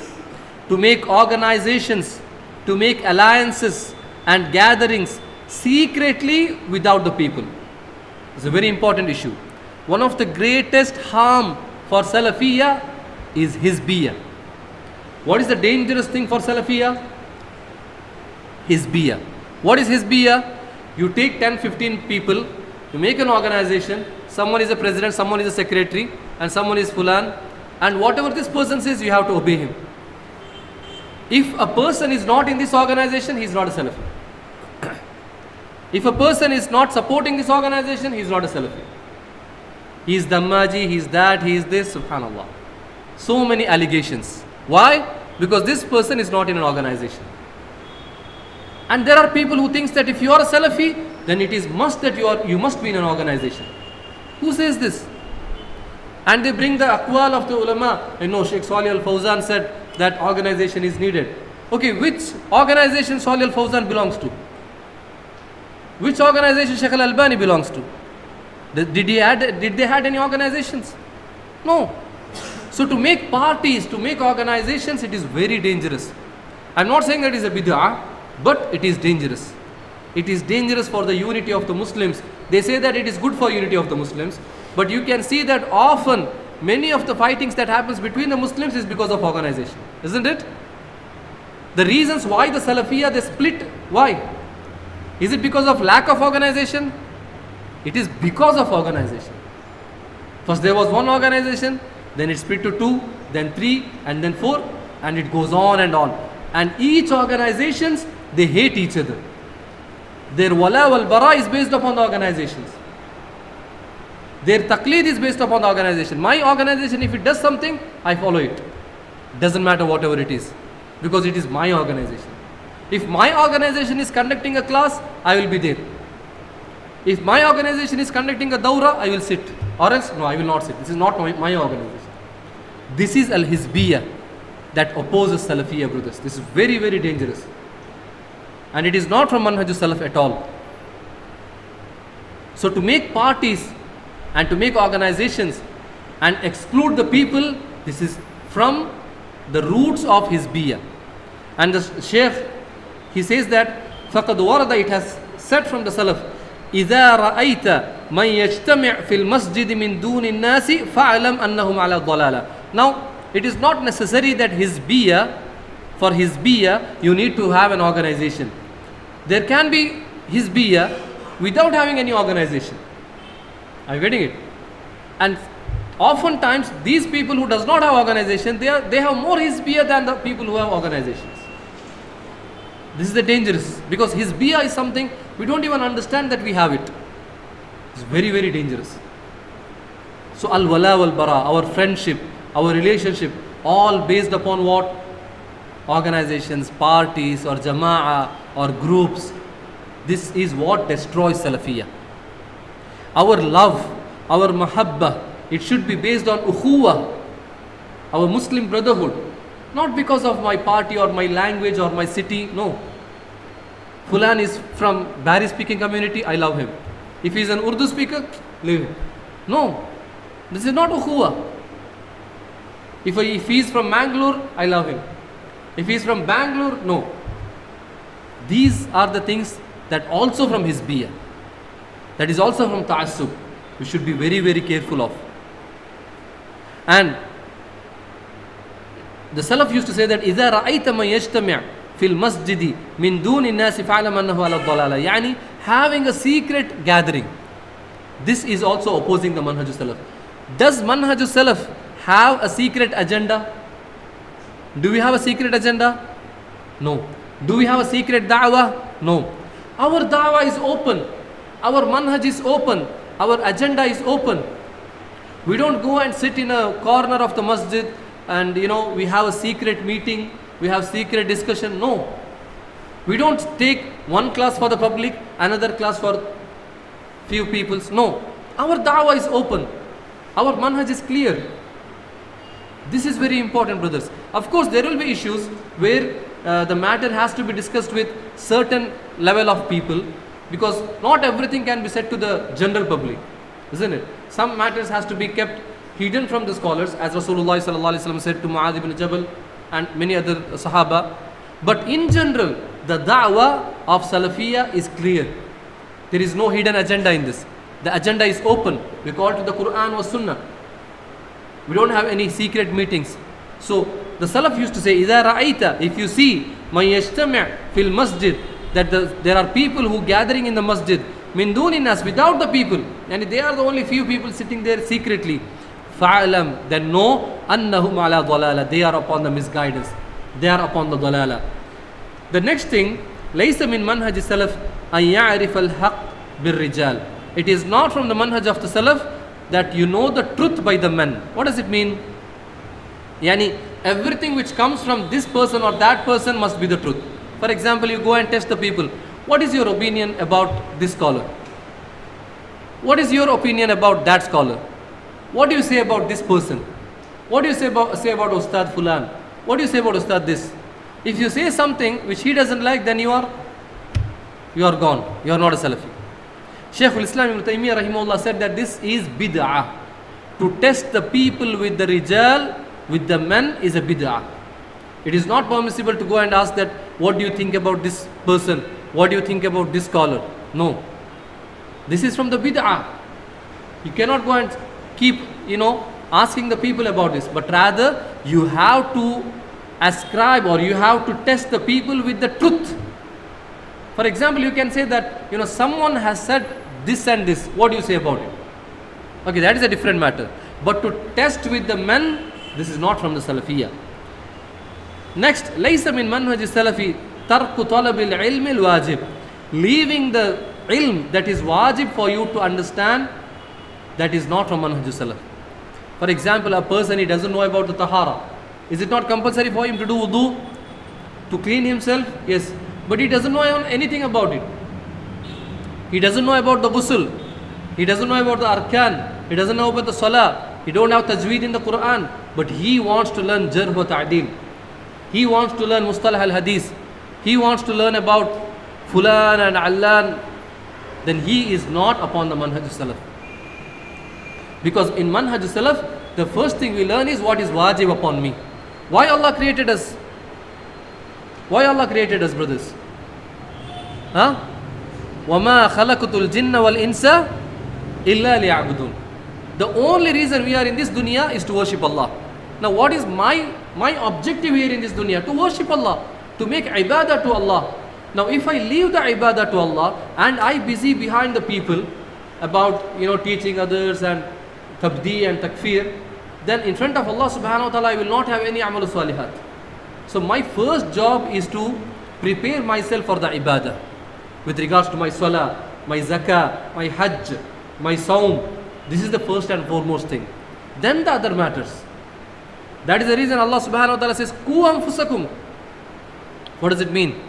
to make organizations, to make alliances and gatherings secretly without the people. It's a very important issue. One of the greatest harm for Salafiyyah is Hizbiyyah. What is the dangerous thing for Salafiyyah? Hizbiyyah. What is Hizbiyyah? You take 10-15 people, you make an organization, someone is a president, someone is a secretary, and someone is Fulan, and whatever this person says, you have to obey him. If a person is not in this organization, he is not a Salafi. If a person is not supporting this organization, he is not a Salafi. He is Dammaji, he is that, he is this, subhanallah. So many allegations. Why? Because this person is not in an organization. And there are people who think that if you are a Salafi, then it is must that you must be in an organization. Who says this? And they bring the aqwal of the ulama. Sheikh Salih al-Fawzan said that organization is needed. Okay, which organization Salih al-Fawzan belongs to? Which organization Sheikh al-Albani belongs to? Did they had any organizations? No. So to make parties, to make organizations, it is very dangerous. I'm not saying that it is a bid'ah, but it is dangerous. It is dangerous for the unity of the Muslims. They say that it is good for unity of the Muslims, but you can see that often many of the fightings that happens between the Muslims is because of organization, isn't it? The reasons why the Salafiyyah they split, why? Is it because of lack of organization? It is because of organization. First there was one organization, then it split to 2, then 3, and then 4, and it goes on and on. And each organizations, they hate each other. Their wala wal bara is based upon the organizations. Their taqleed is based upon the organization. My organization, if it does something, I follow it. Doesn't matter whatever it is, because it is my organization. If my organization is conducting a class, I will be there. If my organization is conducting a dawra, I will sit. Or else, no, I will not sit. This is not my organization. This is al-Hizbiyyah that opposes Salafiyyah, brothers. This is very, very dangerous. And it is not from Manhaj Salaf at all. So to make parties and to make organizations and exclude the people, this is from the roots of Hizbiyyah. And the Shaykh, he says that فَقَدْ وَرَدَ, it has said from the Salaf, إِذَا رَأَيْتَ مَنْ يَجْتَمِعْ فِي الْمَسْجِدِ مِنْ دُونِ النَّاسِ فَاعْلَمْ أَنَّهُمْ عَلَى الضَّلَالَةِ. Now, it is not necessary that for Hizbiyyah, you need to have an organization. There can be Hizbiyyah without having any organization. Are you getting it? And oftentimes, these people who does not have organization, they have more Hizbiyyah than the people who have organizations. This is the dangerous, because Hizbiyyah is something we don't even understand that we have it. It's very, very dangerous. So al-wala wal-bara, our friendship, our relationship, all based upon what? Organizations, parties, or jama'ah, or groups. This is what destroys Salafiyyah. Our love, our mahabbah, it should be based on ukhuwah, our Muslim brotherhood. Not because of my party or my language or my city, no. Fulan is from Bari speaking community, I love him. If he is an Urdu speaker, leave him. No, this is not ukhuwah. If he is from Mangalore, I love him. If he is from Bangalore, no. These are the things that also from Hizbiyyah. That is also from ta'assub. We should be very, very careful of. And the Salaf used to say that إِذَا رَأَيْتَ مَنْ يَجْتَمِعْ فِي الْمَسْجِدِ مِنْ دُونِ النَّاسِ فَعْلَمْ أَنَّهُ عَلَى الضَّلَالَةِ. Yani, having a secret gathering. This is also opposing the Manhaj Salaf. Does Manhaj Salaf have a secret agenda? Do we have a secret agenda? No. Do we have a secret da'wah? No. Our da'wah is open. Our manhaj is open. Our agenda is open. We don't go and sit in a corner of the masjid and we have a secret meeting, we have secret discussion. No. We don't take one class for the public, another class for few peoples. No. Our da'wah is open. Our manhaj is clear. This is very important, brothers. Of course, there will be issues where the matter has to be discussed with certain level of people, because not everything can be said to the general public, isn't it? Some matters has to be kept hidden from the scholars, as Rasulullah sallallahu alaihi wasallam said to Mu'adh ibn Jabal and many other Sahaba. But in general, the da'wah of Salafiyyah is clear. There is no hidden agenda in this. The agenda is open. We call it to the Quran or Sunnah. We don't have any secret meetings. So the Salaf used to say, إِذَا رَأَيْتَ, if you see مَنْ يَجْتَمِعْ فِي الْمَسْجِدِ, that there are people who gathering in the masjid, مِنْ دُونِ النَّاسِ, without the people, and they are the only few people sitting there secretly, فَعْلَمْ, then know أَنَّهُمْ عَلَى ضَلَالَ, they are upon the misguidance, they are upon the dalala. The next thing, لَيْسَ مِنْ مَنْهَجِ السَّلَفِ أَنْ يَعْرِفَ الْحَقِّ بِالرِّجَالِ. It is not from the manhaj of the Salaf that you know the truth by the men. What does it mean? Yani, everything which comes from this person or that person must be the truth. For example, you go and test the people. What is your opinion about this scholar? What is your opinion about that scholar? What do you say about this person? What do you say about Ustad Fulan? What do you say about Ustad this? If you say something which he doesn't like, then you are gone. You are not a Salafi. Shaykh al-Islam ibn Taymiyyah rahimahullah said that this is bid'ah. To test the people with the rijal, with the men, is a bid'ah. It is not permissible to go and ask that, what do you think about this person? What do you think about this scholar? No. This is from the bid'ah. You cannot go and keep, asking the people about this. But rather, you have to ascribe, or you have to test the people with the truth. For example, you can say that, someone has said this and this. What do you say about it? Okay, that is a different matter. But to test with the men, this is not from the Salafiyyah. Next, لَيْسَ مِنْ مَنْهَجِ السَّلَفِ تَرْكُ طَلَبِ الْعِلْمِ الْوَاجِبِ. Leaving the ilm that is wajib for you to understand, that is not from manhaj salaf. For example, a person, he doesn't know about the tahara. Is it not compulsory for him to do wudu, to clean himself? Yes. But he doesn't know anything about it. He doesn't know about the ghusl. He doesn't know about the arkan. He doesn't know about the salah. He don't have tajweed in the Quran. But he wants to learn jarh wa ta'dil. He wants to learn mustalah al-hadith. He wants to learn about fulan and allan. Then he is not upon the manhaj salaf. Because in manhaj salaf, the first thing we learn is what is wajib upon me. Why Allah created us? Why Allah created us, brothers? وَمَا خَلَقْتُ الْجِنَّ وَالْإِنسَ إِلَّا لِيَعْبُدُونَ. The only reason we are in this dunya is to worship Allah. Now what is my objective here in this dunya? To worship Allah, to make ibadah to Allah. Now if I leave the ibadah to Allah and I busy behind the people about teaching others and tabdi and takfir, then in front of Allah subhanahu wa ta'ala I will not have any amal salihat. So my first job is to prepare myself for the ibadah with regards to my salah, my zakah, my hajj, my saum. This is the first and foremost thing. Then the other matters. That is the reason Allah subhanahu wa ta'ala says, Ku anfusakum. What does it mean?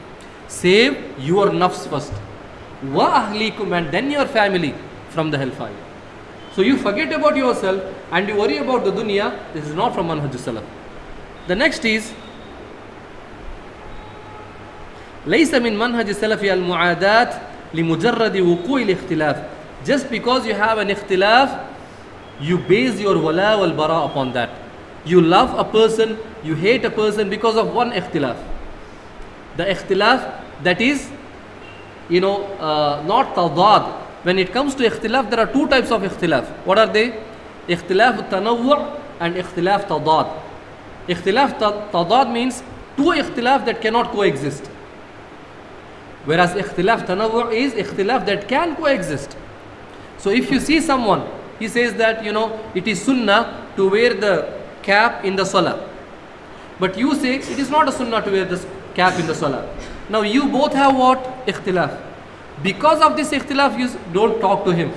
Save your nafs first. Wa ahlikum, and then your family from the hellfire. So you forget about yourself and you worry about the dunya. This is not from manhaj salaf. The next is, ليس من منهج السلف المعاداة لمجرد وقوع الاختلاف. Just because you have an ikhtilaf, you base your wala wal bara upon that. You love a person, you hate a person because of one ikhtilaf. The ikhtilaf that is, not tadad. When it comes to ikhtilaf, there are two types of ikhtilaf. What are they? Ikhtilaf tanawwu' and ikhtilaf tadad. Ikhtilaf tadad means two ikhtilaf that cannot coexist. Whereas ikhtilaf tanawwu' is ikhtilaf that can coexist. So if you see someone, he says that, it is sunnah to wear the cap in the salah. But you say it is not a sunnah to wear the cap in the salah. Now you both have what? Ikhtilaf. Because of this ikhtilaf, you don't talk to him.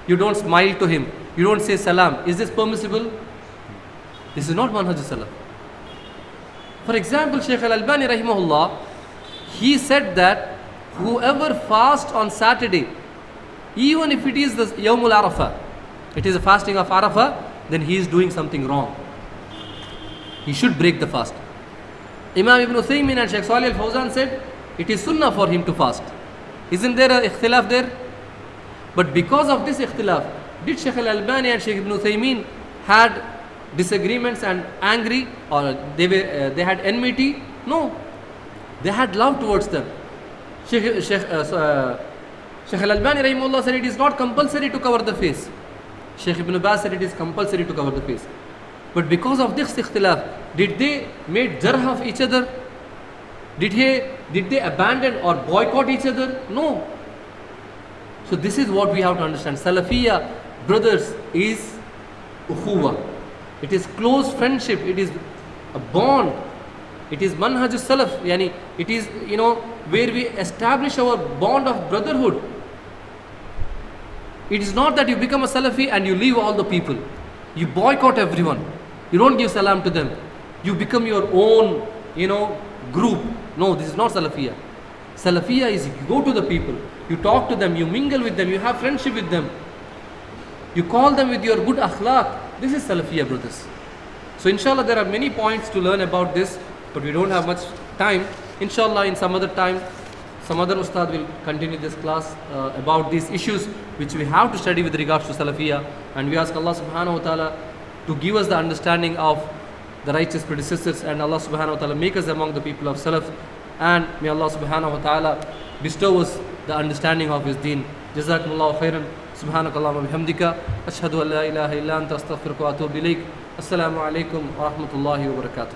You don't smile to him. You don't say salam. Is this permissible? This is not manhaj salaf. For example, Shaykh al-Albani rahimahullah, he said that whoever fasts on Saturday, even if it is the Yawmul Arafah, it is a fasting of Arafah, then he is doing something wrong. He should break the fast. Imam Ibn Uthaymeen and Shaykh Salih al-Fawzan said, it is sunnah for him to fast. Isn't there a ikhtilaf there? But because of this ikhtilaf, did Shaykh al-Albani and Shaykh Ibn Uthaymeen had disagreements and angry, or they had enmity? No. They had love towards them. Shaykh al-Albani rahimahullah said it is not compulsory to cover the face. Shaykh Ibn Baz said it is compulsory to cover the face. But because of this ikhtilaf, did they make jarh of each other? Did they abandon or boycott each other? No. So this is what we have to understand. Salafiyyah, brothers, is ukhuwa. It is close friendship. It is a bond. It is manhaj salaf. Yani it is, where we establish our bond of brotherhood. It is not that you become a Salafi and you leave all the people. You boycott everyone. You don't give salam to them. You become your own, group. No, this is not Salafiyyah. Salafiyyah is you go to the people, you talk to them, you mingle with them, you have friendship with them. You call them with your good akhlaq. This is Salafiyyah, brothers. So inshallah there are many points to learn about this, but we don't have much time. Inshallah in some other time, some other ustad will continue this class about these issues which we have to study with regards to Salafiyyah. And we ask Allah subhanahu wa ta'ala to give us the understanding of the righteous predecessors, and Allah subhanahu wa ta'ala make us among the people of Salaf, and may Allah subhanahu wa ta'ala bestow us the understanding of His deen. Jazakumullahu khairan. Subhanakallahumma bihamdika ashhadu an la ilaha illa anta astaghfiruka wa atubu ilayk. Assalamu alaikum wa rahmatullahi wa barakatuh.